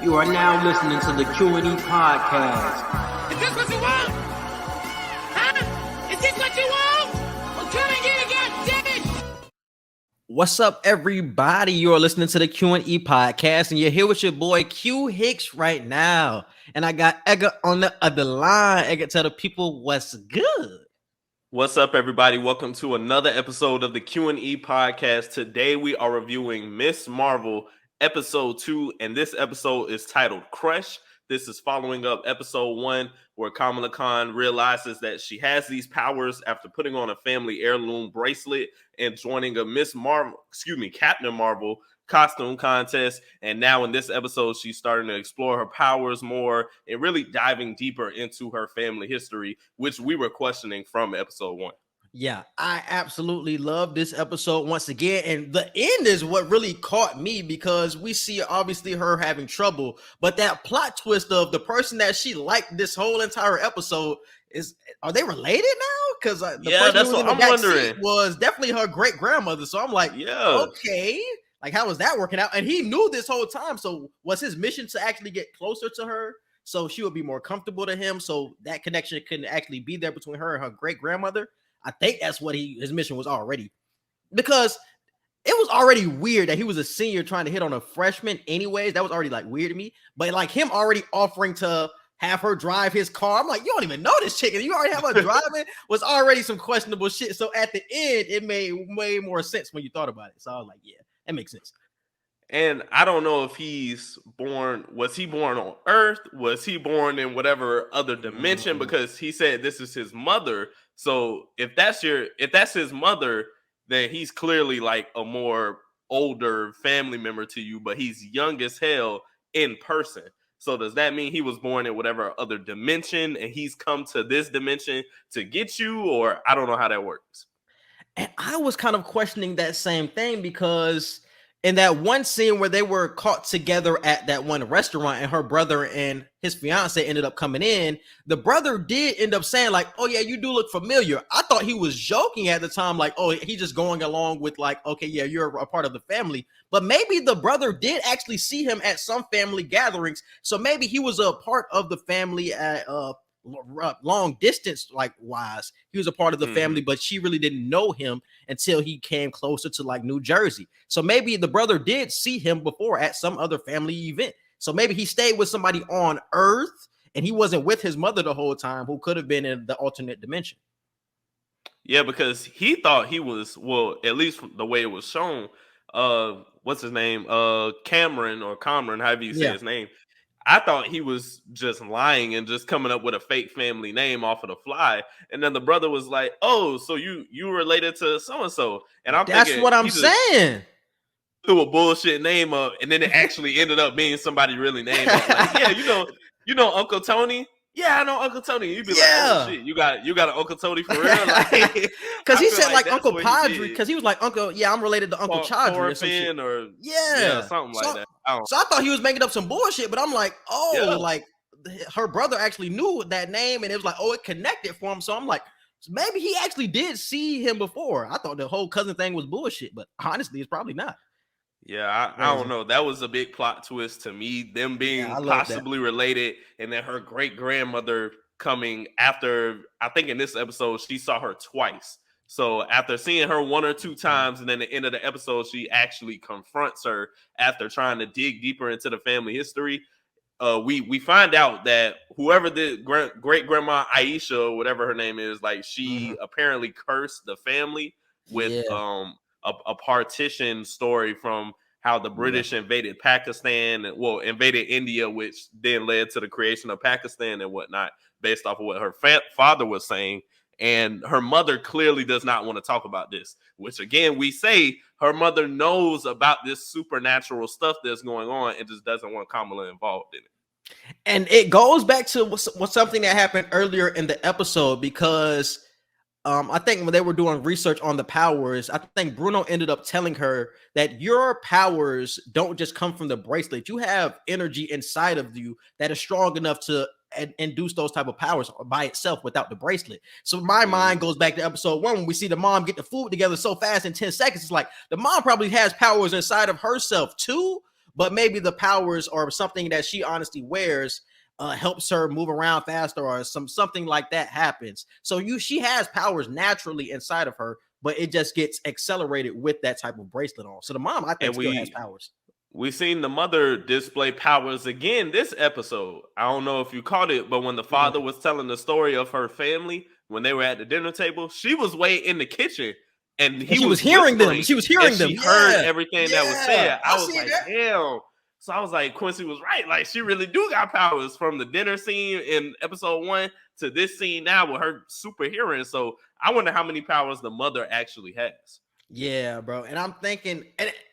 You are now listening to the Q&E Podcast. Is this what you want? Huh? Is this what you want? Well, come and get it, goddammit! What's up, everybody? You are listening to the Q&E Podcast, and you're here with your boy Q Hicks right now. And I got Edgar on the other line. Edgar, tell the people what's good. What's up, everybody? Welcome to another episode of the Q&E Podcast. Today we are reviewing Miss Marvel episode 2, and this episode is titled Crush. This is following up episode 1, where Kamala Khan realizes that she has these powers after putting on a family heirloom bracelet and joining a Captain Marvel costume contest. And now in this episode, she's starting to explore her powers more and really diving deeper into her family history, which we were questioning from episode 1. Yeah, I absolutely love this episode once again. And the end is what really caught me, because we see obviously her having trouble, but that plot twist of the person that she liked this whole entire episode are they related now? Because the person that's who was what in the I'm back wondering. seat was definitely her great grandmother. So I'm like, okay, like how is that working out? And he knew this whole time. So was his mission to actually get closer to her so she would be more comfortable to him, so that connection can actually be there between her and her great grandmother? I think that's what his mission was already, because it was already weird that he was a senior trying to hit on a freshman anyways. That was already like weird to me, but like him already offering to have her drive his car. I'm like, you don't even know this chick and you already have her driving was already some questionable shit. So at the end, it made way more sense when you thought about it. So I was like, yeah, that makes sense. And I don't know if was he born on Earth? Was he born in whatever other dimension? Because he said this is his mother. So if that's his mother, then he's clearly like a more older family member to you, but he's young as hell in person. So does that mean he was born in whatever other dimension and he's come to this dimension to get you? Or I don't know how that works. And I was kind of questioning that same thing, because in that one scene where they were caught together at that one restaurant and her brother and his fiance ended up coming in, the brother did end up saying like, oh yeah, you do look familiar. I thought he was joking at the time, like, oh, he's just going along with like, okay, yeah, you're a part of the family. But maybe the brother did actually see him at some family gatherings. So maybe he was a part of the family at long distance, like wise. He was a part of the family, but she really didn't know him until he came closer to like New Jersey. So maybe the brother did see him before at some other family event. So maybe he stayed with somebody on Earth and he wasn't with his mother the whole time, who could have been in the alternate dimension. Yeah, because he thought he was, well, at least the way it was shown, what's his name? Kamran, however you say his name. I thought he was just lying and just coming up with a fake family name off of the fly. And then the brother was like, oh, so you related to so-and-so. And I'm That's thinking, what I'm saying. Threw a bullshit name up, and then it actually ended up being somebody really named up. Like, yeah, you know Uncle Tony? Yeah, I know Uncle Tony. You'd be like, oh shit, you got an Uncle Tony for real? Like, because he said like Uncle Padre, because he was like, Uncle, yeah, I'm related to Uncle Chadri or some shit. Or something like that. So I thought he was making up some bullshit, but I'm like, like her brother actually knew that name, and it was like, oh, it connected for him. So I'm like, maybe he actually did see him before. I thought the whole cousin thing was bullshit, but honestly, it's probably not. Yeah, I don't know. That was a big plot twist to me. Them being possibly related, and then her great grandmother coming after. I think in this episode she saw her twice. So after seeing her one or two times, and then at the end of the episode she actually confronts her after trying to dig deeper into the family history. We find out that whoever the great grandma Aisha, or whatever her name is, like she apparently cursed the family with a partition story from how the British invaded Pakistan, invaded India, which then led to the creation of Pakistan and whatnot, based off of what her father was saying. And her mother clearly does not want to talk about this, which again, we say her mother knows about this supernatural stuff that's going on and just doesn't want Kamala involved in it. And it goes back to something that happened earlier in the episode, because I think when they were doing research on the powers, I think Bruno ended up telling her that your powers don't just come from the bracelet. You have energy inside of you that is strong enough to induce those type of powers by itself without the bracelet. So my mind goes back to episode 1 when we see the mom get the food together so fast in 10 seconds. It's like the mom probably has powers inside of herself too, but maybe the powers or something that she honestly wears helps her move around faster, or something like that happens. So she has powers naturally inside of her, but it just gets accelerated with that type of bracelet on. So the mom, I think, still has powers. We seen the mother display powers again this episode. I don't know if you caught it, but when the father was telling the story of her family when they were at the dinner table, she was way in the kitchen and he was hearing them. She was hearing them. She heard everything that was said. I was like, damn. So I was like, Quincy was right. Like, she really do got powers from the dinner scene in episode 1 to this scene now with her super hearing. So I wonder how many powers the mother actually has. Yeah, bro. And I'm thinking,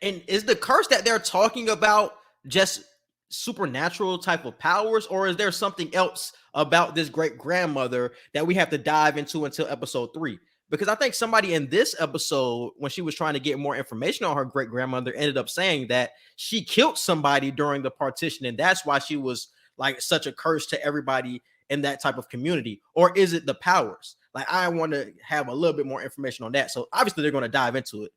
and is the curse that they're talking about just supernatural type of powers, or is there something else about this great grandmother that we have to dive into until episode 3? Because I think somebody in this episode, when she was trying to get more information on her great grandmother, ended up saying that she killed somebody during the partition, and that's why she was like such a curse to everybody in that type of community. Or is it the powers? Like, I want to have a little bit more information on that. So obviously they're going to dive into it.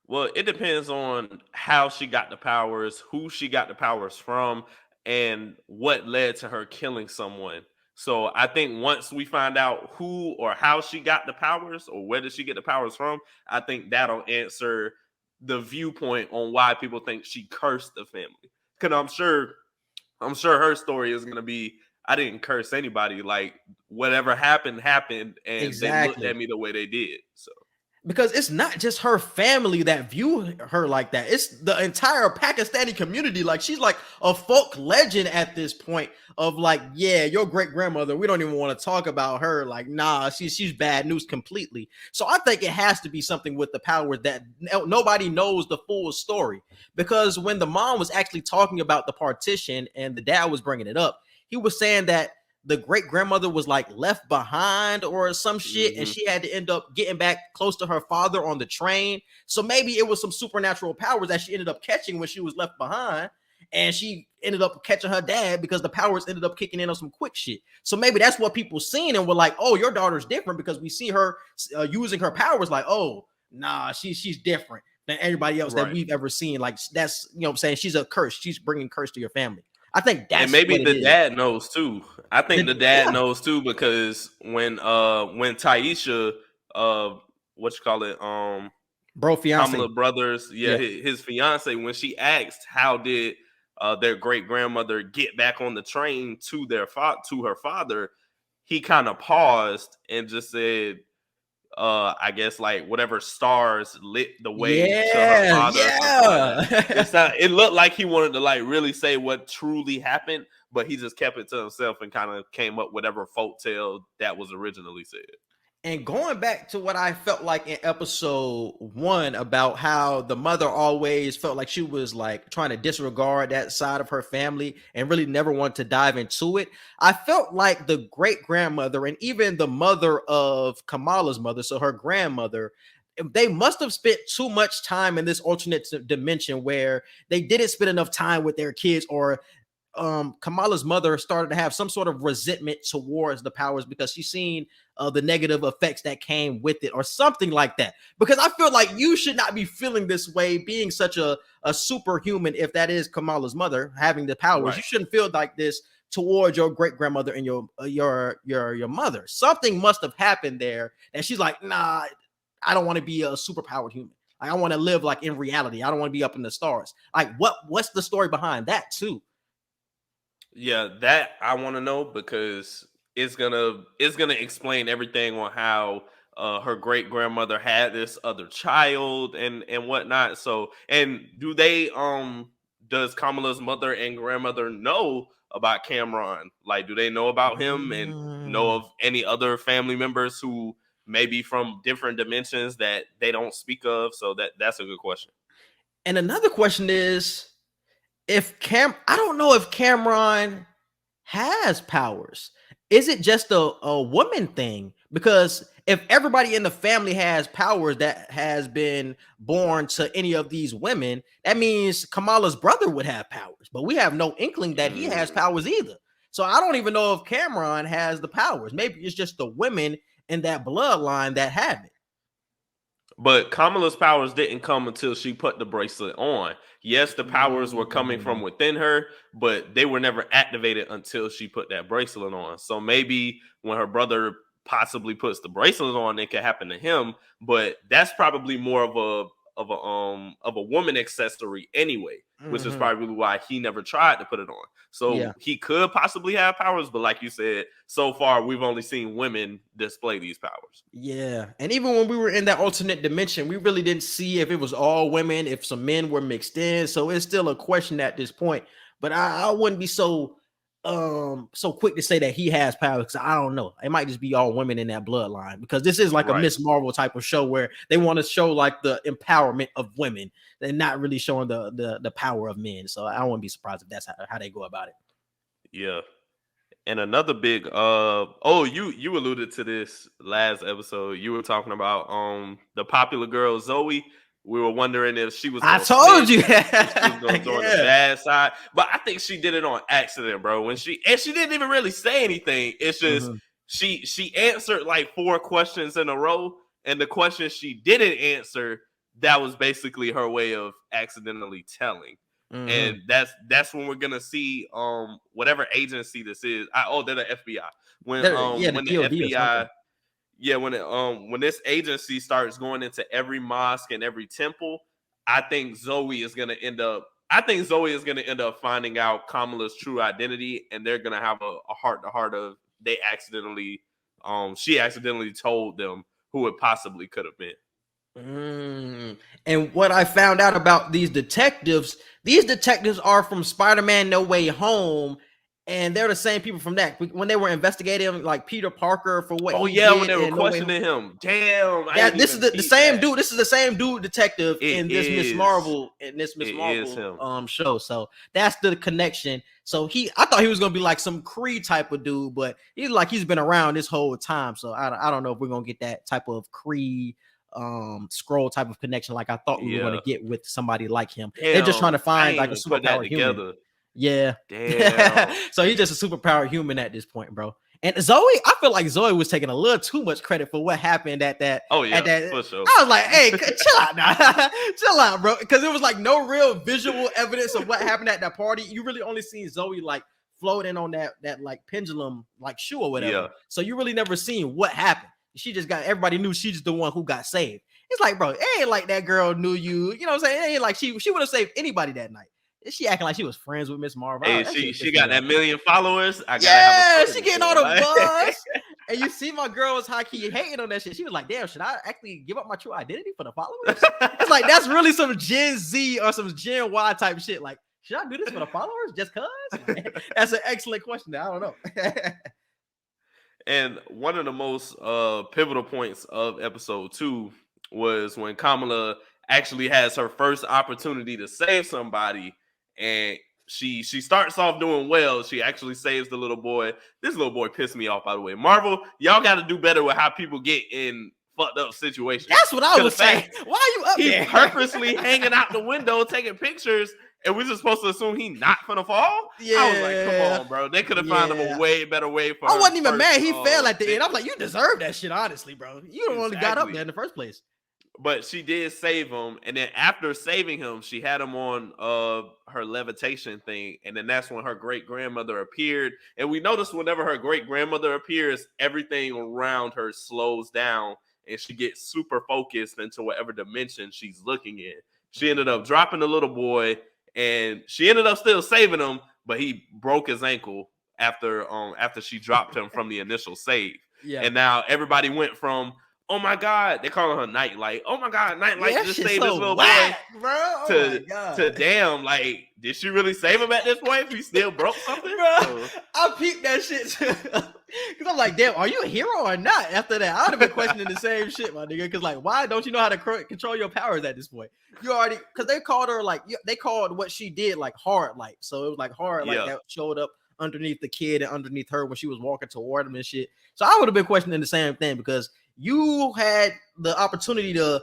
Well, it depends on how she got the powers, who she got the powers from, and what led to her killing someone. So I think once we find out who or how she got the powers, or where did she get the powers from, I think that'll answer the viewpoint on why people think she cursed the family. Because I'm sure her story is going to be, I didn't curse anybody. Like, whatever happened, and they looked at me the way they did. So, because it's not just her family that view her like that. It's the entire Pakistani community. Like, she's like a folk legend at this point of like, yeah, your great grandmother, we don't even want to talk about her. Like, nah, she's bad news completely. So I think it has to be something with the powers that nobody knows the full story. Because when the mom was actually talking about the partition and the dad was bringing it up, he was saying that the great grandmother was like left behind or some shit, and she had to end up getting back close to her father on the train. So maybe it was some supernatural powers that she ended up catching when she was left behind, and she ended up catching her dad because the powers ended up kicking in on some quick shit. So maybe that's what people seen and were like, oh, your daughter's different because we see her using her powers. Like, oh, nah, she's different than everybody else that we've ever seen. Like, that's, you know what I'm saying? She's a curse. She's bringing curse to your family. I think that's, and maybe the dad knows too. I think the dad knows too, because when Taisha, fiance, Kamala brothers, his fiance, when she asked how did their great grandmother get back on the train to her father, he kind of paused and just said, I guess like whatever stars lit the way to her father. It looked like he wanted to like really say what truly happened, but he just kept it to himself and kind of came up with whatever folktale that was originally said. And going back to what I felt like in episode 1 about how the mother always felt like she was like trying to disregard that side of her family and really never wanted to dive into it. I felt like the great grandmother and even the mother of Kamala's mother, so her grandmother, they must have spent too much time in this alternate dimension where they didn't spend enough time with their kids, or Kamala's mother started to have some sort of resentment towards the powers because she's seen the negative effects that came with it or something like that. Because I feel like you should not be feeling this way being such a superhuman. If that is Kamala's mother having the powers, you shouldn't feel like this towards your great grandmother and your mother. Something must have happened there, and she's like, nah, I don't want to be a superpowered human. Like, I want to live like in reality. I don't want to be up in the stars. Like, what's the story behind that too? Yeah, that I want to know, because it's gonna explain everything on how her great grandmother had this other child and whatnot. So, and does Kamala's mother and grandmother know about Kamran? Like, do they know about him and know of any other family members who may be from different dimensions that they don't speak of? So that's a good question. And another question is, I don't know if Kamran has powers. Is it just a woman thing? Because if everybody in the family has powers that has been born to any of these women, that means Kamala's brother would have powers, but we have no inkling that he has powers either. So I don't even know if Kamran has the powers. Maybe it's just the women in that bloodline that have it. But Kamala's powers didn't come until she put the bracelet on. Yes, the powers were coming from within her, but they were never activated until she put that bracelet on. So maybe when her brother possibly puts the bracelet on, it could happen to him. But that's probably more of a woman accessory anyway, which is probably why he never tried to put it on. So he could possibly have powers, but like you said, so far we've only seen women display these powers. Yeah, and even when we were in that alternate dimension, we really didn't see if it was all women, if some men were mixed in. So it's still a question at this point. But I wouldn't be so quick to say that he has powers, because I don't know. It might just be all women in that bloodline, because this is like a Miss Marvel type of show where they want to show like the empowerment of women and not really showing the power of men. So I wouldn't be surprised if that's how they go about it. Yeah. And another big you alluded to this last episode. You were talking about the popular girl Zoe. We were wondering if she was. I told you she was going to throw the bad side, but I think she did it on accident, bro. When she didn't even really say anything. It's just she answered like 4 questions in a row, and the questions she didn't answer, that was basically her way of accidentally telling. And that's when we're gonna see whatever agency this is. They're the FBI. When the FBI. Yeah, when this agency starts going into every mosque and every temple, I think Zoe is gonna end up finding out Kamala's true identity, and they're gonna have a heart-to-heart of she accidentally told them who it possibly could have been. And what I found out about these detectives are from Spider-Man No Way Home. And they're the same people from that. When they were investigating, like Peter Parker for what he did. When they were questioning him. Damn. This is the same dude. This is the same dude detective in this Miss Marvel show. So that's the connection. So I thought he was gonna be like some Kree type of dude, but he's been around this whole time. So I don't know if we're gonna get that type of Kree Skrull type of connection like I thought we were gonna get with somebody like him. They're just trying to find like a superpower human. Yeah. Damn. So he's just a superpowered human at this point, bro. And Zoe, I feel like Zoe was taking a little too much credit for what happened at that. Oh yeah, for sure. I was like, hey, chill out now. Chill out, bro. Because it was like no real visual evidence of what happened at that party. You really only seen Zoe like floating on that like pendulum like shoe or whatever. Yeah. So you really never seen what happened. Everybody knew she's the one who got saved. It's like, bro, it ain't like that girl knew you. You know what I'm saying? It ain't like she would have saved anybody that night. She acting like she was friends with Miss Marvel. Hey, she got that million followers. She getting all the buzz. And you see my girl was high-key hating on that shit. She was like, damn, should I actually give up my true identity for the followers? It's like, that's really some Gen Z or some Gen Y type shit. Like, should I do this for the followers just cause? That's an excellent question. I don't know. And one of the most pivotal points of episode 2 was when Kamala actually has her first opportunity to save somebody. And she starts off doing well. She actually saves the little boy. This little boy pissed me off, by the way. Marvel, y'all got to do better with how people get in fucked up situations. That's what I was saying. Why are you up there? He's purposely hanging out the window, taking pictures, and we're just supposed to assume he's not gonna fall? Yeah. I was like, come on, bro. They could have found him a way better way for I wasn't even mad. He fell at the end. I'm like, you deserve that shit, honestly, bro. You don't only got up there in the first place. But she did save him, and then after saving him, she had him on her levitation thing, and then that's when her great-grandmother appeared. And we noticed whenever her great-grandmother appears, everything around her slows down, and she gets super focused into whatever dimension she's looking in. She ended up dropping the little boy, and she ended up still saving him, but he broke his ankle after she dropped him from the initial save. Yeah. And now everybody went from, oh my God, they call her Nightlight. Oh my God, Nightlight just saved this little boy. Bro. To damn, like, did she really save him at this point if he still broke something? Bro, I peeped that shit too. Because I'm like, damn, are you a hero or not? After that, I would have been questioning the same shit, my nigga. Because, like, why don't you know how to control your powers at this point? You already, because they called her, like, they called what she did, like, hard light. So it was like hard light that showed up underneath the kid and underneath her when she was walking toward him and shit. So I would have been questioning the same thing, because you had the opportunity to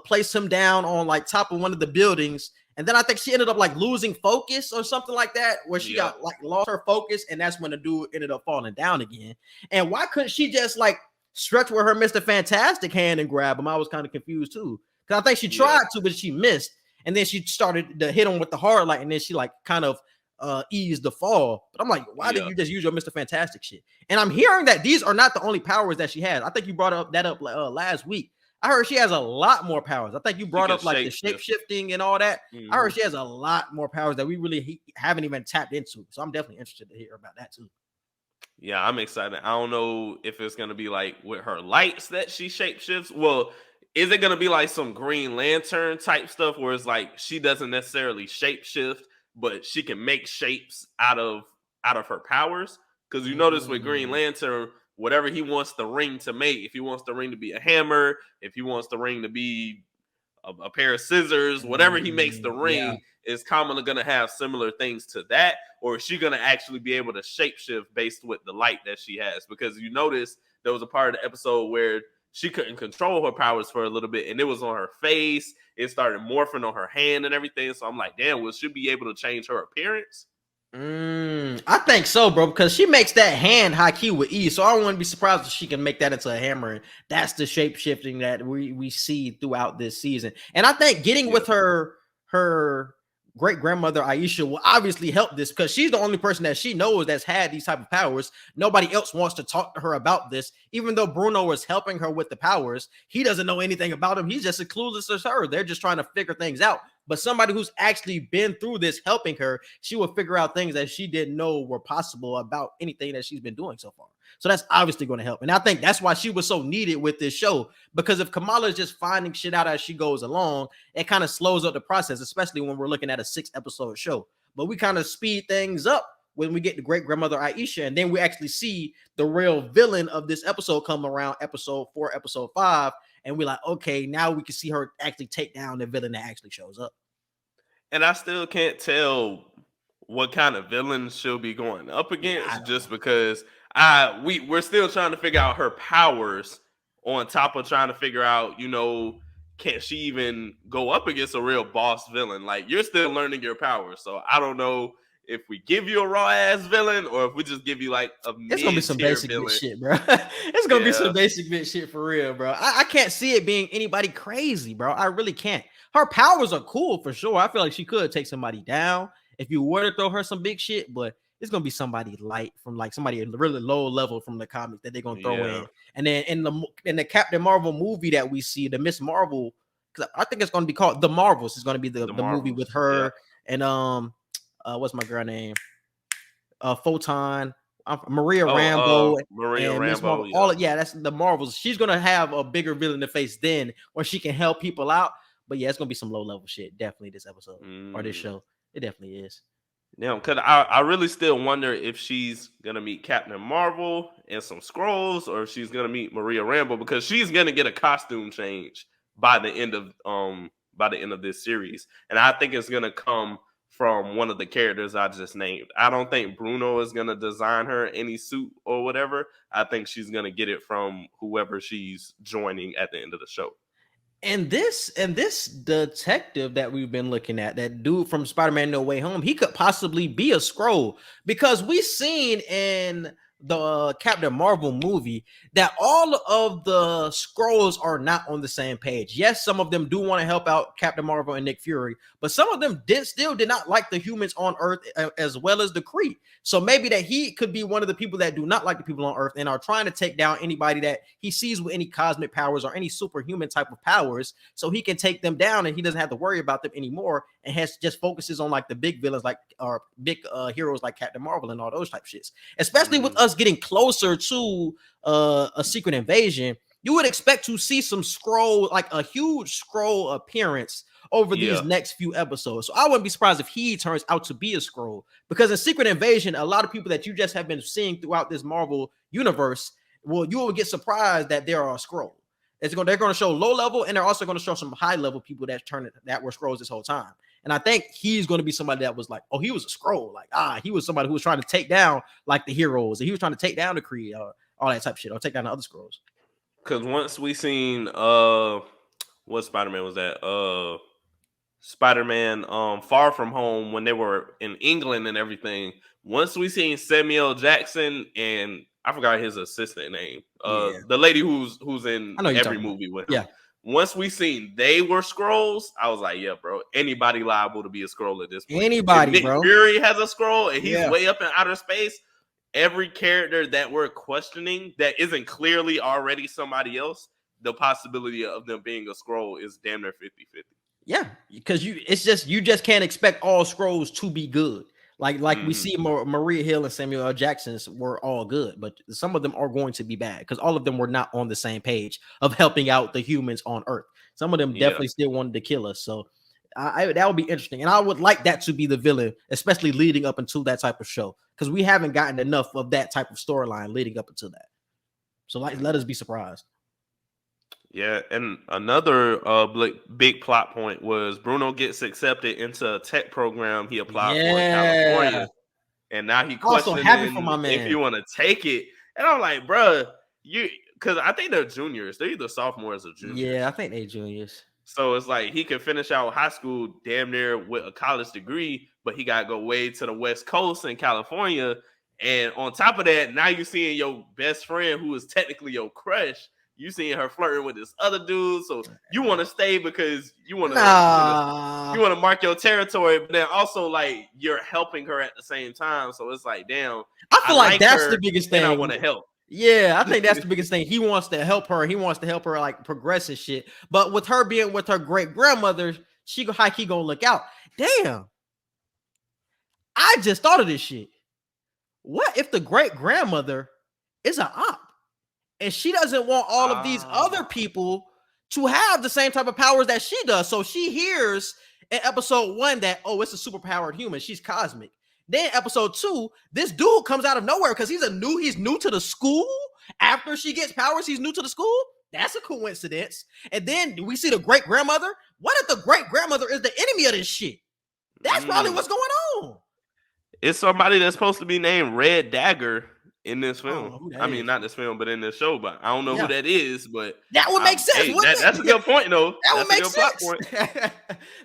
place him down on like top of one of the buildings, and then I think she ended up like losing focus or something like that, where she got like lost her focus, and that's when the dude ended up falling down again. And why couldn't she just like stretch with her Mr. Fantastic hand and grab him? I was kind of confused too, because I think she tried to, but she missed. and then she started to hit him with the hard light, and then she like kind of eased the fall. But I'm like, why did you just use your Mr. Fantastic shit? And I'm hearing that these are not the only powers that she has. I think you brought up last week. I heard she has a lot more powers. I think you brought up like the shape shifting and all that. I heard she has a lot more powers that we really haven't even tapped into. So I'm definitely interested to hear about that too. Yeah, I'm excited. I don't know if it's going to be like with her lights that she shapeshifts. Well, is it going to be like some Green Lantern type stuff where it's like she doesn't necessarily shapeshift, but she can make shapes out of her powers? Because you notice with Green Lantern, whatever he wants the ring to make, if he wants the ring to be a hammer, if he wants the ring to be a pair of scissors, whatever he makes the ring, is Kamala going to have similar things to that? Or is she going to actually be able to shapeshift based with the light that she has? Because you notice there was a part of the episode where she couldn't control her powers for a little bit, and it was on her face. It started morphing on her hand and everything. So I'm like, damn, will she be able to change her appearance? I think so, bro, because she makes that hand high key with ease. So I don't want to be surprised if she can make that into a hammer. And that's the shape shifting that we see throughout this season. And I think getting with her great grandmother Aisha will obviously help this, because she's the only person that she knows that's had these type of powers. Nobody else wants to talk to her about this. Even though Bruno was helping her with the powers, he doesn't know anything about them. He's just as clueless as her. They're just trying to figure things out. But somebody who's actually been through this helping her, she will figure out things that she didn't know were possible about anything that she's been doing so far. So that's obviously going to help. And I think that's why she was so needed with this show, because if Kamala is just finding shit out as she goes along, it kind of slows up the process, especially when we're looking at a 6-episode show. But we kind of speed things up when we get to great grandmother Aisha, and then we actually see the real villain of this episode come around episode 4, episode 5. And we're like, okay, now we can see her actually take down the villain that actually shows up. And I still can't tell what kind of villain she'll be going up against, just because we're still trying to figure out her powers on top of trying to figure out, can she even go up against a real boss villain? Like, you're still learning your powers. So I don't know if we give you a raw ass villain or if we just give you like a it's gonna be some basic bitch shit, bro. It's gonna be some basic bitch shit for real, bro. I can't see it being anybody crazy, bro. I really can't. Her powers are cool for sure. I feel like she could take somebody down if you were to throw her some big shit, but it's gonna be somebody light from like somebody really low level from the comics that they're gonna throw in. And then in the Captain Marvel movie that we see, the Miss Marvel, because I think it's gonna be called The Marvels. It's gonna be the movie with her and what's my girl name? Photon, Maria Rambeau, Maria Rambeau. That's the Marvels. She's gonna have a bigger villain to face then, where she can help people out. But yeah, it's gonna be some low level shit. Definitely this episode or this show. It definitely is. Yeah, because I really still wonder if she's gonna meet Captain Marvel and some Skrulls, or if she's gonna meet Maria Rambeau, because she's gonna get a costume change by the end of this series, and I think it's gonna come from one of the characters I just named. I don't think Bruno is gonna design her any suit or whatever. I think she's gonna get it from whoever she's joining at the end of the show. And this detective that we've been looking at, that dude from Spider-Man No Way Home, he could possibly be a Skrull, because we seen in the Captain Marvel movie that all of the Skrulls are not on the same page. Yes, some of them do want to help out Captain Marvel and Nick Fury, but some of them still did not like the humans on Earth as well as the Kree. So maybe that he could be one of the people that do not like the people on Earth and are trying to take down anybody that he sees with any cosmic powers or any superhuman type of powers, so he can take them down and he doesn't have to worry about them anymore, and just focuses on like the big villains, like or big heroes like Captain Marvel and all those type shits. Especially with us getting closer to a Secret Invasion, you would expect to see some Skrull, like a huge Skrull appearance over these next few episodes. So I wouldn't be surprised if he turns out to be a Skrull, because in Secret Invasion, a lot of people that you just have been seeing throughout this Marvel universe, well, you will get surprised that there are a Skrull. They're going to show low level, and they're also going to show some high level people that were Skrulls this whole time. And I think he's going to be somebody that was like, oh, he was a Skrull. Like, he was somebody who was trying to take down like the heroes, and he was trying to take down the Kree, or all that type of shit, or take down the other Skrulls. Because once we seen what Spider-Man was that? Spider-Man Far From Home, when they were in England and everything. Once we seen Samuel Jackson, and I forgot his assistant name. The lady who's in every movie with him. Yeah. once we seen they were Skrulls, I was like, yeah, bro, anybody liable to be a Skrull at this point. Anybody, if Nick bro. Fury has a Skrull and he's way up in outer space, every character that we're questioning that isn't clearly already somebody else, the possibility of them being a Skrull is damn near 50-50. Yeah, because you just can't expect all Skrulls to be good. Like we see Maria Hill and Samuel L. Jackson's were all good, but some of them are going to be bad because all of them were not on the same page of helping out the humans on Earth. Some of them definitely still wanted to kill us. So that would be interesting. And I would like that to be the villain, especially leading up into that type of show, because we haven't gotten enough of that type of storyline leading up into that. So let us be surprised. Yeah, and another big plot point was Bruno gets accepted into a tech program he applied for in California, and now he questioning if you want to take it. And I'm like, bro, because I think they're juniors. They're either sophomores or juniors. Yeah, I think they're juniors. So it's like he can finish out high school damn near with a college degree, but he got to go way to the West Coast in California. And on top of that, now you're seeing your best friend, who is technically your crush, you seeing her flirting with this other dude, so you want to stay because you want to mark your territory, but then also like you're helping her at the same time. So it's like, damn, I feel like that's the biggest thing. I want to help. Yeah, I think that's the biggest thing. He wants to help her. He wants to help her like progress and shit. But with her being with her great grandmother, how he gonna look out? Damn, I just thought of this shit. What if the great grandmother is an op? And she doesn't want all of these other people to have the same type of powers that she does. So she hears in episode 1 that, oh, it's a superpowered human. She's cosmic. Then episode 2, this dude comes out of nowhere because he's new to the school. After she gets powers, he's new to the school. That's a coincidence. And then we see the great grandmother. What if the great grandmother is the enemy of this shit? That's probably what's going on. It's somebody that's supposed to be named Red Dagger in this film. I mean, not this film, but in this show. But I don't know who that is. But that would make sense. Hey, that's a good point, though. That would make sense.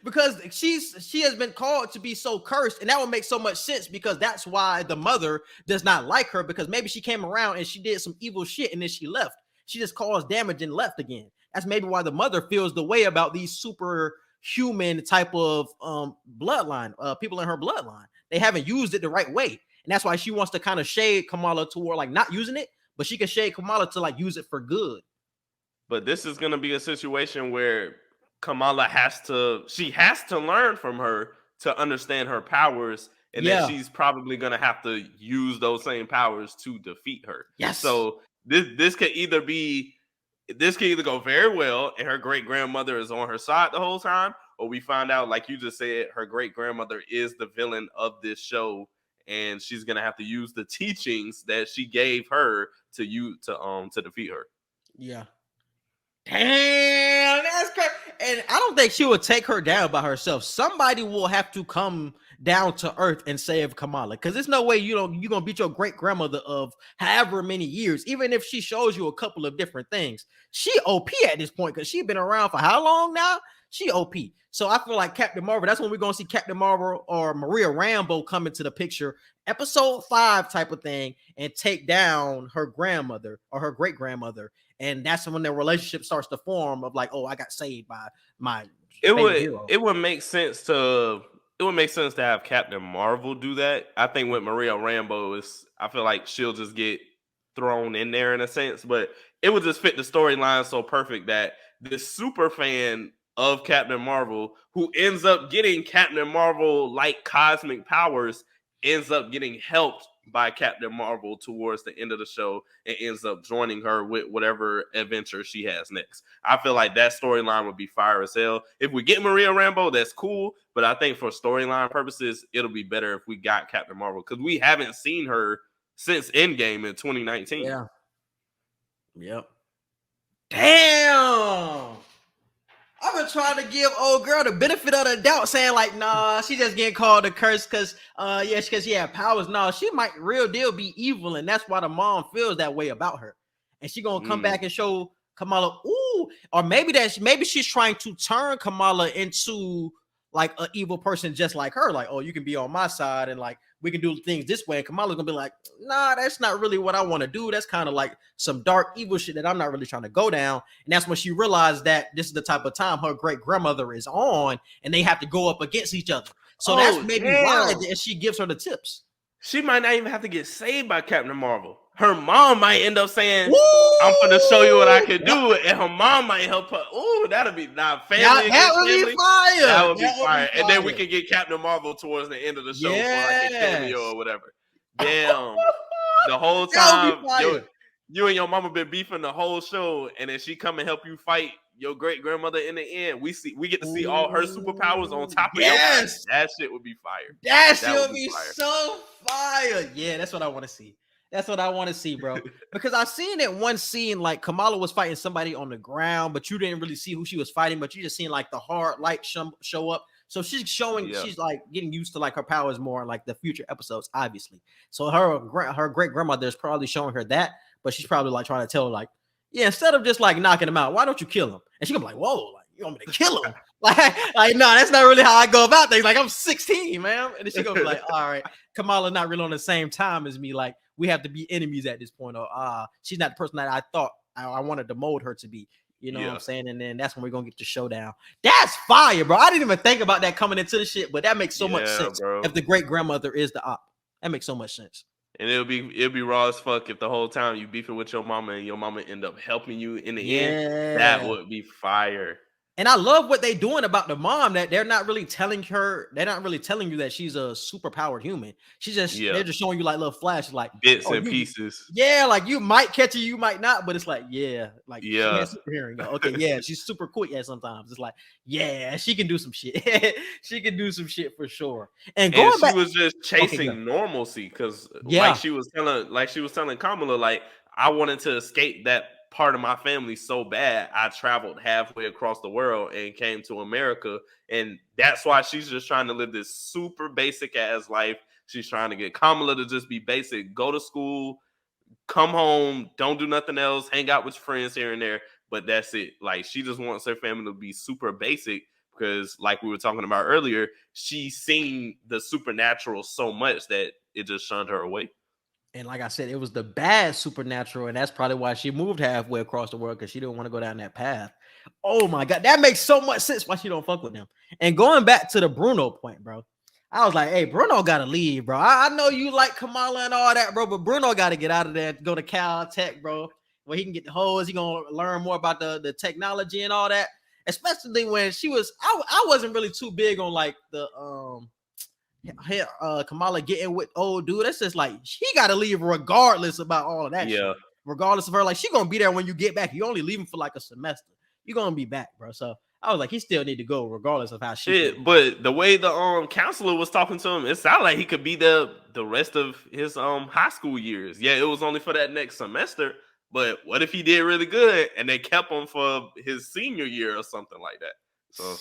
Because she has been called to be so cursed, and that would make so much sense because that's why the mother does not like her, because maybe she came around and she did some evil shit and then she left. She just caused damage and left again. That's maybe why the mother feels the way about these superhuman type of bloodline, people in her bloodline. They haven't used it the right way. And that's why she wants to kind of shade Kamala toward like not using it, but she can shade Kamala to like use it for good. But this is going to be a situation where Kamala has to learn from her to understand her powers, and then she's probably going to have to use those same powers to defeat her. Yes. So this could either go very well and her great grandmother is on her side the whole time, or we find out, like you just said, her great grandmother is the villain of this show, and she's gonna have to use the teachings that she gave her to defeat her. Yeah. Damn, that's crazy. And I don't think she will take her down by herself. Somebody will have to come down to earth and save Kamala, because there's no way you're gonna beat your great grandmother of however many years, even if she shows you a couple of different things. She OP at this point because she's been around for how long now? She OP. So I feel like Captain Marvel, that's when we're gonna see Captain Marvel or Maria Rambeau come into the picture, episode 5 type of thing, and take down her grandmother or her great grandmother. And that's when their relationship starts to form of like, oh, I got saved by my hero. It would make sense to have Captain Marvel do that. I think with Maria Rambeau I feel like she'll just get thrown in there in a sense, but it would just fit the storyline so perfect that this super fan of Captain Marvel, who ends up getting Captain Marvel like cosmic powers, ends up getting helped by Captain Marvel towards the end of the show and ends up joining her with whatever adventure she has next. I feel like that storyline would be fire as hell. If we get Maria Rambeau, that's cool, but I think for storyline purposes, it'll be better if we got Captain Marvel, because we haven't seen her since Endgame in 2019. Yeah. Yep. Damn. I've been trying to give old girl the benefit of the doubt, saying like, nah, she just getting called a curse because she had powers. No, she might real deal be evil, and that's why the mom feels that way about her. And she gonna come back and show Kamala, ooh, or maybe she's trying to turn Kamala into like an evil person just like her. Like, oh, you can be on my side and like we can do things this way. And Kamala's gonna be like, nah, that's not really what I want to do. That's kind of like some dark evil shit that I'm not really trying to go down. And that's when she realized that this is the type of time her great grandmother is on, and they have to go up against each other. So that's maybe why she gives her the tips. She might not even have to get saved by Captain Marvel. Her mom might end up saying, I'm gonna show you what I can do, and her mom might help her. Ooh, that'll be family. That would be fire. That would be fire. And then we can get Captain Marvel towards the end of the show for like a cameo or whatever. Damn. The whole time you and your mama been beefing the whole show, and then she come and help you fight your great grandmother in the end. We get to see all her superpowers on top of your body. That shit would be fire. That shit would be so fire. Yeah, that's what I want to see. That's what I want to see, bro. Because I've seen it one scene, like Kamala was fighting somebody on the ground, but you didn't really see who she was fighting, but you just seen like the hard light show up. So she's showing, she's like getting used to like her powers more in like the future episodes, obviously. So her great grandmother is probably showing her that, but she's probably like trying to tell her like, yeah, instead of just like knocking him out, why don't you kill him? And she's gonna be like, whoa, like you want me to kill him? like no, that's not really how I go about things. Like I'm 16, man. And then she's gonna be like, all right, Kamala not really on the same time as me. Like we have to be enemies at this point. Or she's not the person that I thought I wanted to mold her to be. You know what I'm saying? And then that's when we're gonna get the showdown. That's fire, bro. I didn't even think about that coming into the shit, but that makes so much sense. Bro. If the great grandmother is the op, that makes so much sense. And it'll be raw as fuck if the whole time you beefing with your mama and your mama end up helping you in the end. That would be fire. And I love what they're doing about the mom, that they're not really telling you that she's a super powered human. They're just showing you like little flashes, like bits and pieces. Yeah, like you might catch it, you might not, but it's like, she has super hearing. Okay, she's super quick sometimes. It's like, she can do some shit. She can do some shit for sure. And she was just chasing normalcy because like she was telling Kamala, like, I wanted to escape that part of my family so bad. I traveled halfway across the world and came to America, and that's why she's just trying to live this super basic ass life. She's trying to get Kamala to just be basic, go to school, come home, don't do nothing else, hang out with friends here and there, but that's it. Like she just wants her family to be super basic because, like we were talking about earlier, she's seen the supernatural so much that it just shunned her away. And like I said, it was the bad supernatural, and that's probably why she moved halfway across the world, because she didn't want to go down that path. Oh my God, that makes so much sense why she don't fuck with them. And going back to the Bruno point, bro, I was like, hey, Bruno gotta leave, bro. I know you like Kamala and all that, bro, but Bruno gotta get out of there, go to Caltech, bro, where he can get the hose. He gonna learn more about the technology and all that. Especially when she was, I wasn't really too big on like the Kamala getting with old dude. That's just like she gotta leave regardless about all of that shit. Regardless of her, like she gonna be there when you get back. You only leaving for like a semester. You're gonna be back, bro. So I was like, he still need to go regardless of how shit. But the way the counselor was talking to him, it sounded like he could be the rest of his high school years. Yeah, it was only for that next semester. But what if he did really good and they kept him for his senior year or something like that? So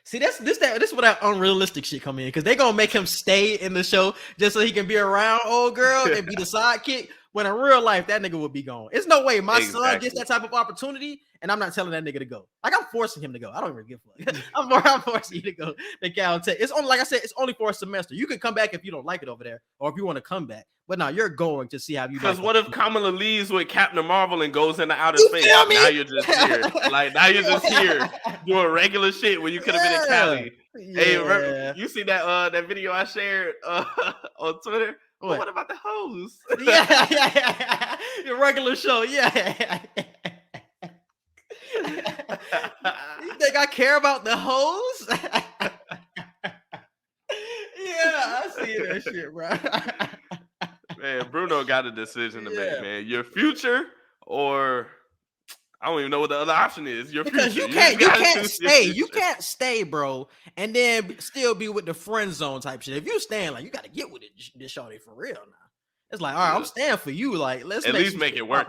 see, this is where that unrealistic shit come in, because they're gonna make him stay in the show just so he can be around old girl and be the sidekick. When in real life, that nigga would be gone. It's no way my son gets that type of opportunity, and I'm not telling that nigga to go. Like I'm forcing him to go. I don't even give a fuck. I'm forcing you to go to Caltech. It's only, like I said, it's only for a semester. You can come back if you don't like it over there, or if you want to come back. But now you're going to see how you. Because what if Kamala leaves with Captain Marvel and goes into outer space? Now you're just here. Like now you're just here doing regular shit when you could have been in Cali. Yeah. Hey, remember, you see that video I shared on Twitter? What about the hose? Yeah. Your regular show, yeah. You think I care about the hose? Yeah, I see that shit, bro. Man, Bruno got a decision to make, man. Your future, or I don't even know what the other option is. Your because future. You can't stay. You can't stay, bro, and then still be with the friend zone type shit. If you staying, like, you got to get with it, this shorty for real now. It's like, all right, I'm staying for you. Like, let's at least make it work.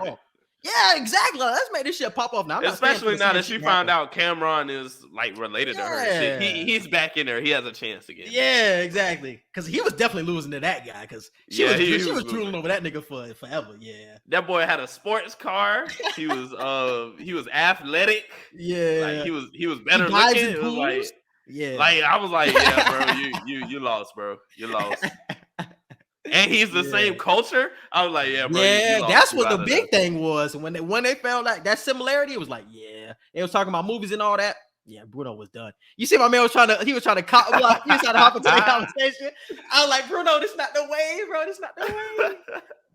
Yeah, exactly. Let's make this shit pop off now. Especially now that she found out Cameron is like related to her. And shit. He's back in there. He has a chance again. Yeah, exactly. Because he was definitely losing to that guy. Because she was drooling over that nigga for forever. Yeah, that boy had a sports car. He was athletic. Yeah, like he was better looking. It was like, Yeah. Like I was like, yeah, bro, you lost, bro. You lost. And he's the same culture. I was like, yeah, bro. Yeah, you lost. that's what the big thing was. When they found like that similarity, it was like, yeah. They was talking about movies and all that. Yeah, Bruno was done. You see, my man was trying to cop block. He was trying to hop into the conversation. I was like, Bruno, this not the way, bro. This not the way.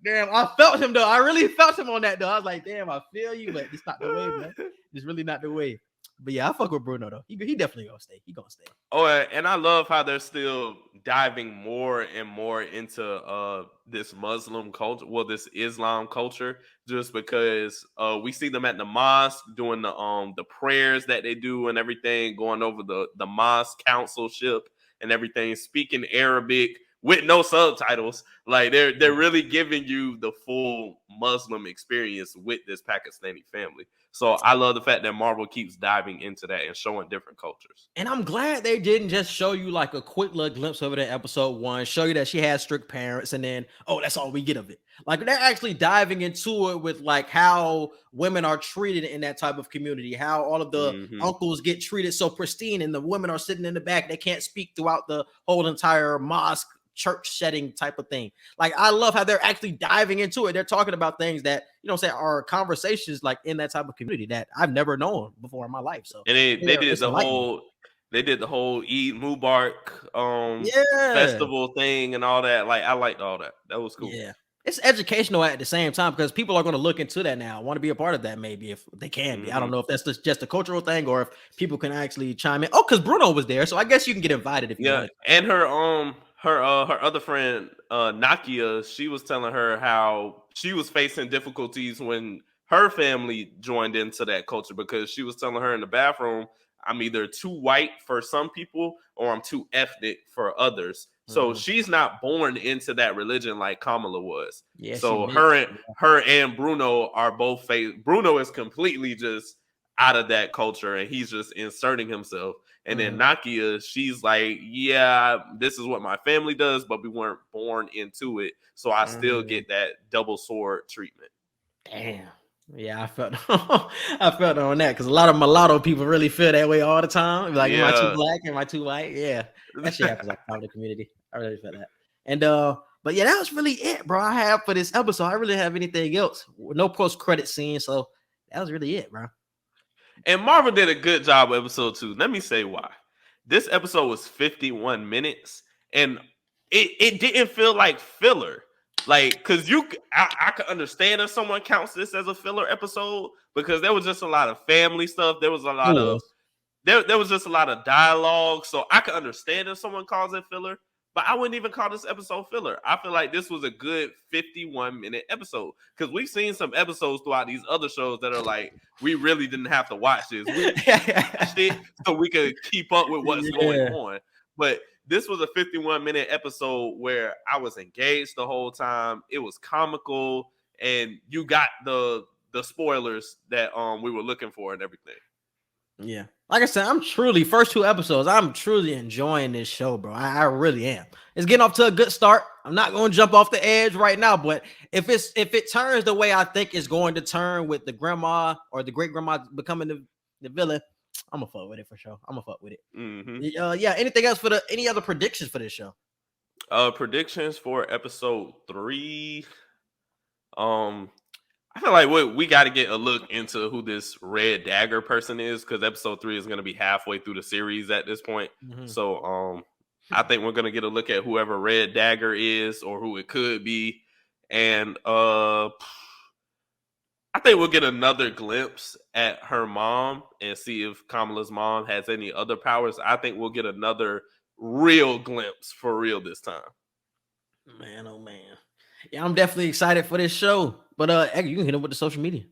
Damn, I felt him though. I really felt him on that though. I was like, damn, I feel you, but it's not the way, man. It's really not the way. But yeah, I fuck with Bruno though. He definitely gonna stay. He gonna stay. Oh, and I love how they're still diving more and more into this Muslim culture, well, this Islam culture, just because we see them at the mosque doing the prayers that they do and everything, going over the mosque councilship and everything, speaking Arabic with no subtitles. Like they're really giving you the full Muslim experience with this Pakistani family. So I love the fact that Marvel keeps diving into that and showing different cultures. And I'm glad they didn't just show you like a quick little glimpse of it in episode 1, show you that she has strict parents, and then, oh, that's all we get of it. Like they're actually diving into it with like how women are treated in that type of community, how all of the uncles get treated so pristine, and the women are sitting in the back. They can't speak throughout the whole entire mosque church setting type of thing. Like I love how they're actually diving into it. They're talking about things that, you know, say are conversations like in that type of community that I've never known before in my life. So and they did the whole Eid Mubarak festival thing and all that. Like I liked all that. That was cool. Yeah. It's educational at the same time because people are going to look into that now. Want to be a part of that maybe if they can be. I don't know if that's just a cultural thing or if people can actually chime in. Oh, because Bruno was there, so I guess you can get invited if you want. And her other friend Nakia, she was telling her how she was facing difficulties when her family joined into that culture, because she was telling her in the bathroom, I'm either too white for some people or I'm too ethnic for others. So she's not born into that religion like Kamala was. Yeah, so her and Bruno are both Bruno is completely just out of that culture and he's just inserting himself. And then Nakia, she's like, yeah, this is what my family does, but we weren't born into it. So I still get that double sword treatment. Damn. Yeah, I felt on that because a lot of mulatto people really feel that way all the time. Like, am I too black? Am I too white? Yeah, that shit happens like the community. I really feel that. And but yeah, that was really it, bro. I have for this episode. I really have anything else. No post-credit scene, so that was really it, bro. And Marvel did a good job with episode 2. Let me say why. This episode was 51 minutes, and it didn't feel like filler. Like, because I could understand if someone counts this as a filler episode, because there was just a lot of family stuff. There was a lot of there was just a lot of dialogue. So I could understand if someone calls it filler, but I wouldn't even call this episode filler. I feel like this was a good 51-minute episode, because we've seen some episodes throughout these other shows that are like, we really didn't have to watch this. We watched it so we could keep up with what's going on. But this was a 51-minute episode where I was engaged the whole time. It was comical, and you got the spoilers that we were looking for and everything. Yeah. Like I said, first 2 episodes, I'm truly enjoying this show, bro. I really am. It's getting off to a good start. I'm not going to jump off the edge right now, but if it turns the way I think it's going to turn with the grandma or the great grandma becoming the villain, I'm gonna fuck with it for sure. I'm gonna fuck with it. Yeah. Anything else any other predictions for this show? Predictions for episode 3. I feel like we got to get a look into who this Red Dagger person is, because episode 3 is going to be halfway through the series at this point. So I think we're going to get a look at whoever Red Dagger is or who it could be. And I think we'll get another glimpse at her mom and see if Kamala's mom has any other powers. I think we'll get another real glimpse for real this time. Man, oh man. Yeah, I'm definitely excited for this show. But you can hit them with the social media.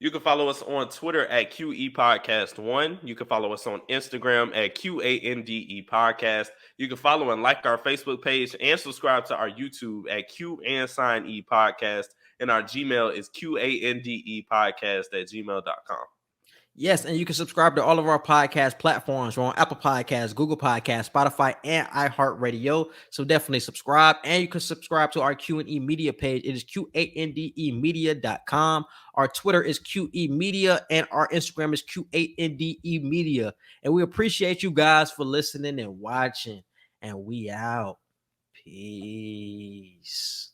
You can follow us on Twitter at Q&E Podcast 1. You can follow us on Instagram at QANDE Podcast. You can follow and like our Facebook page and subscribe to our YouTube at Q&E Podcast. And our Gmail is QANDE Podcast at gmail.com. Yes, and you can subscribe to all of our podcast platforms. We're on Apple Podcasts, Google Podcasts, Spotify, and iHeartRadio. So definitely subscribe. And you can subscribe to our Q&E Media page. It is QANDEmedia.com. Our Twitter is QE Media, and our Instagram is QANDE Media. And we appreciate you guys for listening and watching. And we out. Peace.